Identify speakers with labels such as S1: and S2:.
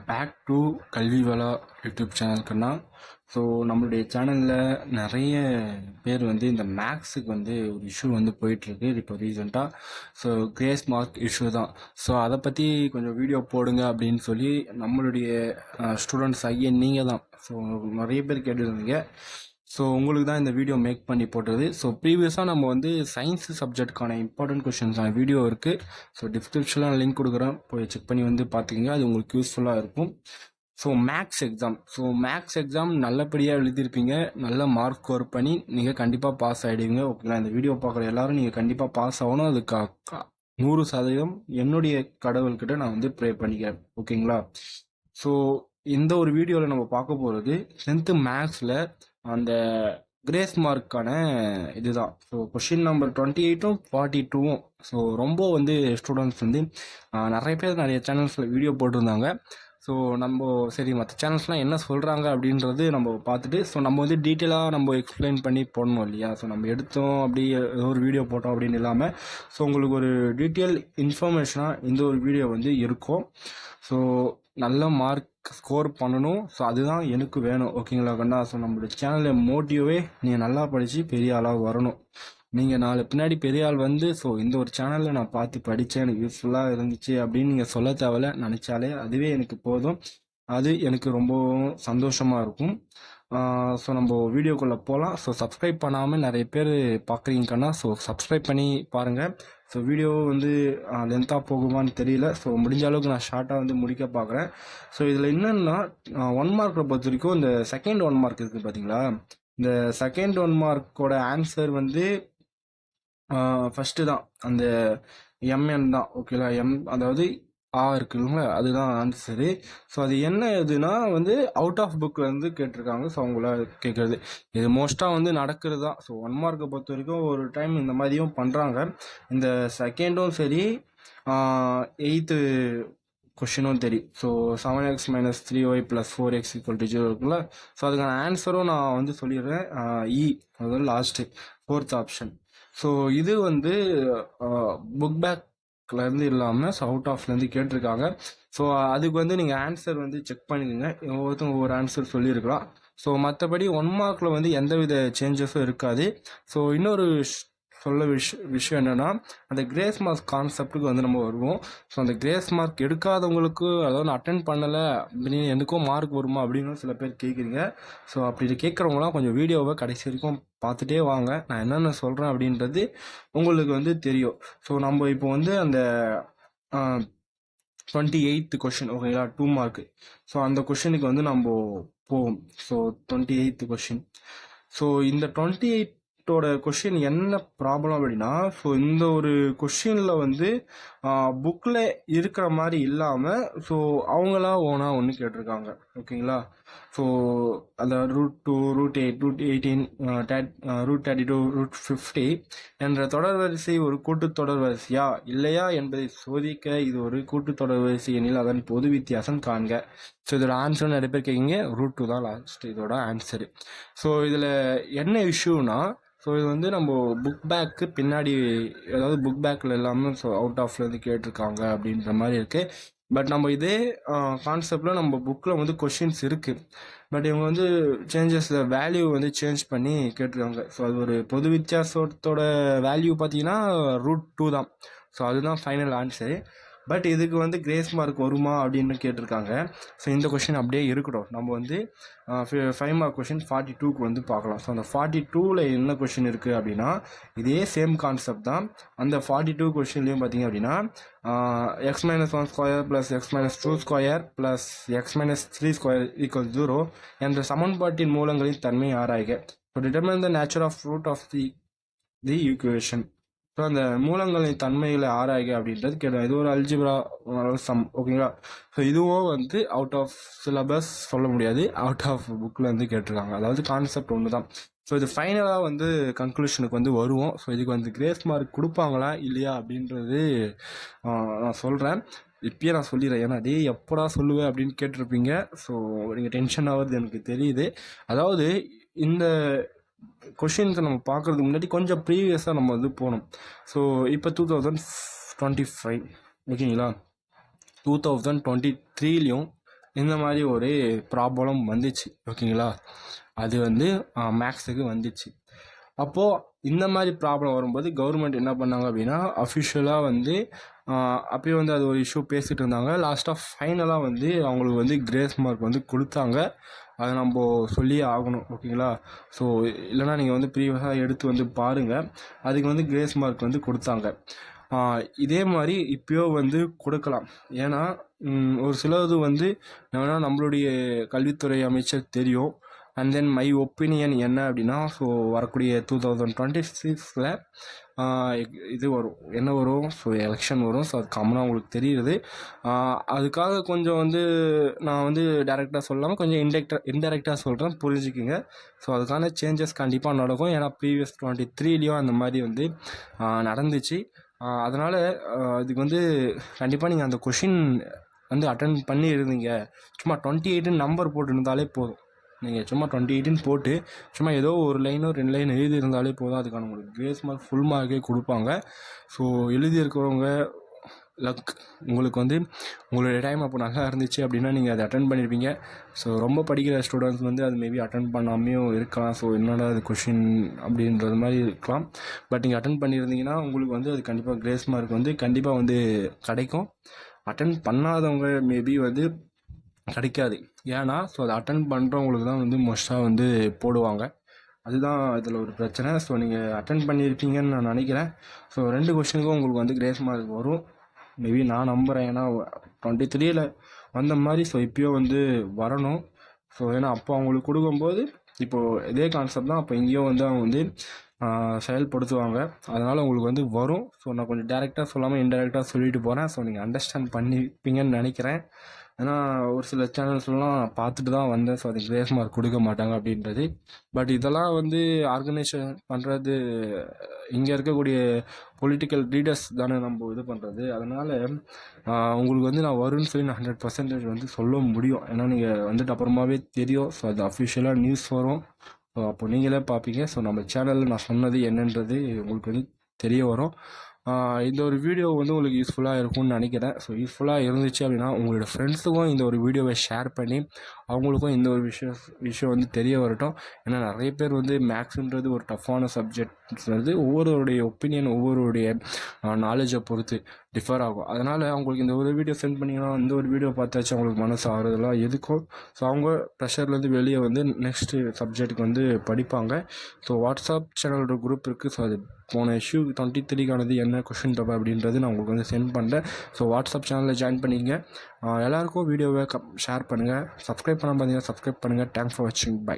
S1: Back to கல்வி வளா YouTube சேனலுக்குன்னா so நம்மளுடைய சேனலில் நிறைய பேர் வந்து இந்த மேக்ஸுக்கு வந்து ஒரு இஷ்யூ வந்து போயிட்டுருக்கு இப்போ ரீசெண்டாக. ஸோ கிரேஸ் மார்க் இஷ்யூ தான். ஸோ அதை பற்றி கொஞ்சம் வீடியோ போடுங்க அப்படின்னு சொல்லி நம்மளுடைய ஸ்டூடெண்ட்ஸ் ஆகிய நீங்கள் தான். ஸோ நிறைய பேர் கேட்டுருந்தீங்க. ஸோ உங்களுக்கு தான் இந்த வீடியோ மேக் பண்ணி போட்டது. ஸோ ப்ரீவியஸாக நம்ம வந்து சயின்ஸ் சப்ஜெக்ட்கான இம்பார்ட்டன்ட் கொஷின்ஸான வீடியோ இருக்குது. ஸோ டிஸ்கிரிப்ஷனில் லிங்க் கொடுக்குறேன், போய் செக் பண்ணி வந்து பார்த்துக்கிங்க, அது உங்களுக்கு யூஸ்ஃபுல்லாக இருக்கும். ஸோ மேக்ஸ் எக்ஸாம் நல்லபடியாக எழுதியிருப்பீங்க, நல்ல மார்க் ஸ்கோர் பண்ணி நீங்கள் கண்டிப்பாக பாஸ் ஆகிடுவீங்க. ஓகேங்களா? இந்த வீடியோ பார்க்குற எல்லாரும் நீங்கள் கண்டிப்பாக பாஸ் ஆகணும். அதுக்கு 100% என்னுடைய கடவுள்கிட்ட நான் வந்து ப்ரே பண்ணிக்கிறேன். ஓகேங்களா? ஸோ இந்த ஒரு வீடியோவில் நம்ம பார்க்க போகிறது 10th மேக்ஸில் அந்த கிரேஸ் மார்க்கான இதுதான். ஸோ கொஷின் நம்பர் 28ம் 42ம். ஸோ ரொம்ப வந்து ஸ்டூடெண்ட்ஸ் வந்து நிறைய பேர் நிறைய சேனல்ஸில் வீடியோ போட்டிருந்தாங்க. ஸோ நம்ம சரி மற்ற சேனல்ஸ்லாம் என்ன சொல்கிறாங்க அப்படின்றது நம்ம பார்த்துட்டு, ஸோ நம்ம வந்து டீட்டெயிலாக நம்ம எக்ஸ்பிளைன் பண்ணி போடணும் இல்லையா? ஸோ நம்ம எடுத்தோம் அப்படி ஏதோ ஒரு வீடியோ போட்டோம் அப்படின்னு இல்லாமல், ஸோ உங்களுக்கு ஒரு டீட்டெயில் இன்ஃபர்மேஷனாக இந்த ஒரு வீடியோ வந்து இருக்கும். ஸோ நல்ல மார்க் ஸ்கோர் பண்ணணும். ஸோ அதுதான் எனக்கு வேணும். ஓகேங்களா கண்ணா? ஸோ நம்மளுடைய சேனலில் மோட்டிவே நீங்கள் நல்லா படித்து பெரிய ஆளாக வரணும். நீங்கள் நாலு பின்னாடி பெரிய ஆள் வந்து ஸோ இந்த ஒரு சேனலில் நான் பார்த்து படித்தேன், எனக்கு யூஸ்ஃபுல்லாக இருந்துச்சு அப்படின்னு நீங்கள் சொல்ல தேவையில்ல, நினச்சாலே அதுவே எனக்கு போதும். அது எனக்கு ரொம்பவும் சந்தோஷமாக இருக்கும். ஸோ நம்ம வீடியோக்குள்ளே போகலாம். ஸோ சப்ஸ்கிரைப் பண்ணாமல் நிறைய பேர் பார்க்குறீங்கன்னா ஸோ சப்ஸ்கிரைப் பண்ணி பாருங்கள். ஸோ வீடியோ வந்து லென்த்தாக போகுமான்னு தெரியல. ஸோ முடிஞ்ச அளவுக்கு நான் ஷார்ட்டாக வந்து முடிக்க பார்க்குறேன். ஸோ இதில் என்னென்னா 1 மார்க்கை பொறுத்த வரைக்கும் இந்த செகண்ட் 1 மார்க் இருக்குது பார்த்தீங்களா? இந்த செகண்ட் 1 மார்க்கோட ஆன்சர் வந்து ஃபஸ்ட்டு தான் அந்த எம்என் தான். ஓகேங்களா? அதாவது இருக்குங்களா, அதுதான் ஆன்சரு. ஸோ அது என்ன இதுனா வந்து அவுட் ஆஃப் புக்கில் இருந்து கேட்டிருக்காங்க. ஸோ அவங்கள கேட்குறது இது மோஸ்ட்டாக வந்து நடக்கிறது தான். ஸோ 1 மார்க்கை பொறுத்த வரைக்கும் ஒரு டைம் இந்த மாதிரியும் பண்ணுறாங்க. இந்த செகண்டும் சரி, 8th கொஷினும் தெரியும். ஸோ 7x - 3y + 4x = 0 இருக்குல்ல. ஸோ அதுக்கான ஆன்சரும் நான் வந்து சொல்லிடுறேன். அதாவது லாஸ்ட்டு 4th ஆப்ஷன். ஸோ இது வந்து புக் பேக்லேருந்து இல்லாமல் ஸோ அவுட் ஆஃப்லேருந்து கேட்டிருக்காங்க. ஸோ அதுக்கு வந்து நீங்கள் ஆன்சர் வந்து செக் பண்ணிக்கோங்க. ஒவ்வொருத்தரும் ஒவ்வொரு ஆன்சர் சொல்லியிருக்கலாம். ஸோ மற்றபடி 1 மார்க்கில் வந்து எந்தவித சேஞ்சஸும் இருக்காது. ஸோ இன்னொரு விஷயம் என்னென்னா, அந்த கிரேஸ் மார்க் கான்செப்டுக்கு வந்து நம்ம வருவோம். ஸோ அந்த கிரேஸ் மார்க் எடுக்காதவங்களுக்கு, அதாவது அட்டென்ட் பண்ணலை அப்படின்னு எனக்கும் மார்க் வருமா அப்படின்னு சில பேர் கேட்குறீங்க. ஸோ அப்படி கேட்குறவங்களாம் கொஞ்சம் வீடியோவை கடைசி வரைக்கும் பார்த்துட்டே வாங்க. நான் என்னென்ன சொல்கிறேன் அப்படின்றது உங்களுக்கு வந்து தெரியும். ஸோ நம்ம இப்போ வந்து அந்த 28th கொஷின், ஓகேங்களா, 2 மார்க்கு. ஸோ அந்த கொஷினுக்கு வந்து நம்ம போவோம். So 28th question. ஸோ இந்த 28 கொஷின் என்ன ப்ராப்ளம் அப்படின்னா, ஸோ இந்த ஒரு கொஷினில் வந்து புக்கில் இருக்கிற மாதிரி இல்லாமல் ஸோ அவங்களா ஓனாக ஒன்று கேட்டிருக்காங்க. ஓகேங்களா? ஸோ அந்த √2, √8, √18, √32, √50 என்ற தொடர் வரிசை ஒரு கூட்டுத்தொடர் வரிசையா இல்லையா என்பதை சோதிக்க இது ஒரு கூட்டுத்தொடர் வரிசை எனில் அதன் பொது வித்தியாசம் காண்க. ஸோ இதோட ஆன்சர் நிறைய பேர் கேட்குங்க. √2 தான் லாஸ்ட் இதோட ஆன்சரு. ஸோ இதில் என்ன இஷ்யூனா, ஸோ இது வந்து நம்ம புக் பேக்கு பின்னாடி, அதாவது புக் பேக்கில் இல்லாமல் ஸோ அவுட் ஆஃப்லேருந்து கேட்டிருக்காங்க அப்படின்ற மாதிரி இருக்குது. பட் நம்ம இதே கான்செப்டில் நம்ம புக்கில் வந்து கொஷின்ஸ் இருக்குது. பட் இவங்க வந்து சேஞ்சஸில் வேல்யூ வந்து சேஞ்ச் பண்ணி கேட்டிருக்காங்க. ஸோ அது ஒரு பொது வித்தியாசத்தோட வேல்யூ பார்த்தீங்கன்னா √2 தான். ஸோ அதுதான் ஃபைனல் ஆன்சரு. பட் இதுக்கு வந்து கிரேஸ் மார்க் வருமா அப்படின்னு கேட்டிருக்காங்க. ஸோ இந்த கொஷின் அப்படியே இருக்கட்டும். நம்ம வந்து 5 மார்க் கொஷின் 42க்கு வந்து பார்க்கலாம். ஸோ அந்த 42ல் என்ன கொஷின் இருக்குது அப்படின்னா, இதே சேம் கான்செப்ட் தான். அந்த 42 கொஷின்லேயும் பார்த்தீங்க அப்படின்னா x - 1² + x - 2² + x - 3² = 0 என்ற சமன்பாட்டின் மூலங்களின் தன்மை ஆராய்க. So determine the nature of root of the equation. So அந்த மூலங்களின் தன்மைகளை ஆராய்க அப்படின்றது கேட்டோம். இது ஒரு அல்ஜிப்ரா சம். ஓகேங்களா? ஸோ இதுவும் வந்து அவுட் ஆஃப் சிலபஸ் சொல்ல முடியாது, அவுட் ஆஃப் புக்கில் வந்து கேட்டிருக்காங்க. அதாவது கான்செப்ட் ஒன்று தான். ஸோ இது ஃபைனலாக வந்து கன்க்ளூஷனுக்கு வந்து வருவோம். ஸோ இதுக்கு வந்து கிரேஸ் மார்க் கொடுப்பாங்களா இல்லையா அப்படின்றது நான் சொல்கிறேன். இப்பயே நான் சொல்லிடுறேன். ஏன்னா எப்படா சொல்லுவேன் அப்படின்னு கேட்டிருப்பீங்க. ஸோ நீங்கள் டென்ஷன் ஆகுறது எனக்கு தெரியுது. அதாவது இந்த கொஷின்ஸை நம்ம பார்க்குறதுக்கு முன்னாடி கொஞ்சம் ப்ரீவியஸாக நம்ம வந்து போகணும். ஸோ இப்போ 2025, ஓகேங்களா, 2023லையும் இந்த மாதிரி ஒரு ப்ராப்ளம் வந்துச்சு. ஓகேங்களா, அது வந்து மேக்ஸுக்கு வந்துச்சு. அப்போது இந்த மாதிரி ப்ராப்ளம் வரும்போது கவர்மெண்ட் என்ன பண்ணாங்க அப்படின்னா, அஃபிஷியலாக வந்து அப்பயே வந்து அது ஒரு இஷ்யூ பேசிகிட்டு இருந்தாங்க. லாஸ்ட்டாக ஃபைனலாக வந்து அவங்களுக்கு வந்து கிரேஸ் மார்க் வந்து கொடுத்தாங்க. அதை நம்ம சொல்லியே ஆகணும். ஓகேங்களா, ஸோ இல்லைனா நீங்கள் வந்து ப்ரீவியஸாக எடுத்து வந்து பாருங்கள், அதுக்கு வந்து கிரேஸ் மார்க் வந்து கொடுத்தாங்க. இதே மாதிரி இப்போயோ வந்து கொடுக்கலாம். ஏன்னா ஒரு சிலது வந்து நம்மளுடைய கல்வித்துறை அமைச்சர் தெரியும். அண்ட் தென் மை ஒப்பீனியன் என்ன அப்படின்னா, ஸோ வரக்கூடிய 2026 இது வரும், என்ன வரும், ஸோ எலெக்ஷன் வரும். ஸோ அது காமனாக உங்களுக்கு தெரியுது. அதுக்காக கொஞ்சம் வந்து நான் வந்து டைரெக்டாக சொல்லாமல் கொஞ்சம் இன்டெரக்டாக சொல்கிறேன், புரிஞ்சுக்கிங்க. ஸோ அதுக்கான சேஞ்சஸ் கண்டிப்பாக நடக்கும். ஏன்னா ப்ரீவியஸ் 23லேயும் அந்த மாதிரி வந்து நடந்துச்சு. அதனால் இதுக்கு வந்து கண்டிப்பாக நீங்கள் அந்த கொஷின் வந்து அட்டன் பண்ணி இருந்தீங்க. சும்மா 28 நம்பர் போட்டுருந்தாலே போதும். நீங்கள் சும்மா 28 போட்டு சும்மா ஏதோ ஒரு லைனோ 2 லைன் எழுதி இருந்தாலே போதும், அதுக்கான உங்களுக்கு கிரேஸ் மார்க் ஃபுல் மார்க்கே கொடுப்பாங்க. ஸோ எழுதியிருக்கிறவங்க லக், உங்களுக்கு வந்து உங்களுடைய டைம் அப்போ நல்லா இருந்துச்சு அப்படின்னா நீங்கள் அதை அட்டன் பண்ணியிருப்பீங்க. ஸோ ரொம்ப படிக்கிற ஸ்டூடெண்ட்ஸ் வந்து அது மேபி அட்டன் பண்ணாமையும் இருக்கலாம். ஸோ என்னடா அது கொஷின் அப்படின்றது மாதிரி இருக்கலாம். பட் நீங்கள் அட்டன் பண்ணியிருந்தீங்கன்னா உங்களுக்கு வந்து அது கண்டிப்பாக கிரேஸ் மார்க் வந்து கண்டிப்பாக வந்து கிடைக்கும். அட்டன் பண்ணாதவங்க மேபி வந்து கிடைக்காது. ஏன்னா ஸோ அதை அட்டன் பண்ணுறவங்களுக்கு தான் வந்து மோஸ்ட்டாக வந்து போடுவாங்க. அதுதான் இதில் ஒரு பிரச்சனை. ஸோ நீங்கள் அட்டன் பண்ணியிருப்பீங்கன்னு நான் நினைக்கிறேன். ஸோ 2 கொஷினுக்கும் உங்களுக்கு வந்து கிரேஸ் மார்க் வரும் மேபி, நான் நம்புகிறேன். ஏன்னா 23ல் வந்த மாதிரி ஸோ இப்போயும் வந்து வரணும். ஸோ ஏன்னா அப்போ அவங்களுக்கு கொடுக்கும்போது இப்போது இதே கான்செப்ட் தான் அப்போ இங்கேயும் வந்து அவங்க வந்து செயல்படுத்துவாங்க. அதனால் உங்களுக்கு வந்து வரும். ஸோ நான் கொஞ்சம் டேரெக்டாக சொல்லாமல் இன்டெரக்டாக சொல்லிட்டு போகிறேன். ஸோ நீங்கள் அண்டர்ஸ்டாண்ட் பண்ணிப்பீங்கன்னு நினைக்கிறேன். ஏன்னா ஒரு சில சேனல்ஸ்லாம் பார்த்துட்டு தான் வந்தேன். ஸோ அது கிரேஸ் மார்க் கொடுக்க மாட்டாங்க அப்படின்றது. பட் இதெல்லாம் வந்து ஆர்கனைசேஷன் பண்ணுறது இங்கே இருக்கக்கூடிய பொலிட்டிக்கல் லீடர்ஸ் தானே நம்ம இது பண்ணுறது. அதனால் உங்களுக்கு வந்து நான் வரும்னு சொல்லி நான் 100% வந்து சொல்ல முடியும். ஏன்னா நீங்கள் வந்துட்டு அப்புறமாவே தெரியும். ஸோ அது அஃபிஷியலாக நியூஸ் வரும். ஸோ அப்போ நீங்களே பார்ப்பீங்க. ஸோ நம்ம சேனலில் நான் சொன்னது என்னன்றது உங்களுக்கு வந்து தெரிய வரும். இந்த ஒரு வீடியோ வந்து உங்களுக்கு யூஸ்ஃபுல்லாக இருக்கும்னு நினைக்கிறேன். ஸோ யூஸ்ஃபுல்லாக இருந்துச்சு அப்படின்னா உங்களோட ஃப்ரெண்ட்ஸுக்கும் இந்த ஒரு வீடியோவை ஷேர் பண்ணி அவங்களுக்கும் இந்த ஒரு விஷயம் வந்து தெரிய வரட்டும். ஏன்னா நிறைய பேர் வந்து மேக்ஸுன்றது ஒரு டஃப்பான சப்ஜெக்ட்ஸ்ன்றது ஒவ்வொருவருடைய ஒப்பீனியன், ஒவ்வொருடைய நாலேஜை பொறுத்து டிஃபர் ஆகும். அதனால் அவங்களுக்கு இந்த ஒரு வீடியோ சென்ட் பண்ணிங்கன்னா இந்த ஒரு வீடியோ பார்த்தாச்சும் அவங்களுக்கு மனசு ஆறுதலாக எதுக்கும். ஸோ அவங்க ப்ரெஷர்லேருந்து வெளியே வந்து நெக்ஸ்ட்டு சப்ஜெக்ட்டுக்கு வந்து படிப்பாங்க. ஸோ வாட்ஸ்அப் சேனலோட குரூப் இருக்குது. ஸோ அது போன இஷ்யூ 23க்கானது என்ன கொஷின் பேப்பர் அப்படின்றது நான் உங்களுக்கு வந்து சென்ட் பண்ணுறேன். ஸோ வாட்ஸ்அப் சேனலில் ஜாயின் பண்ணிங்க. எல்லாேருக்கும் வீடியோவை ஷேர் பண்ணுங்கள். சப்ஸ்கிரைப் பண்ண பார்த்தீங்கன்னா சப்ஸ்கிரைப் பண்ணுங்கள். தேங்க்ஸ் ஃபார் வாட்சிங். பை.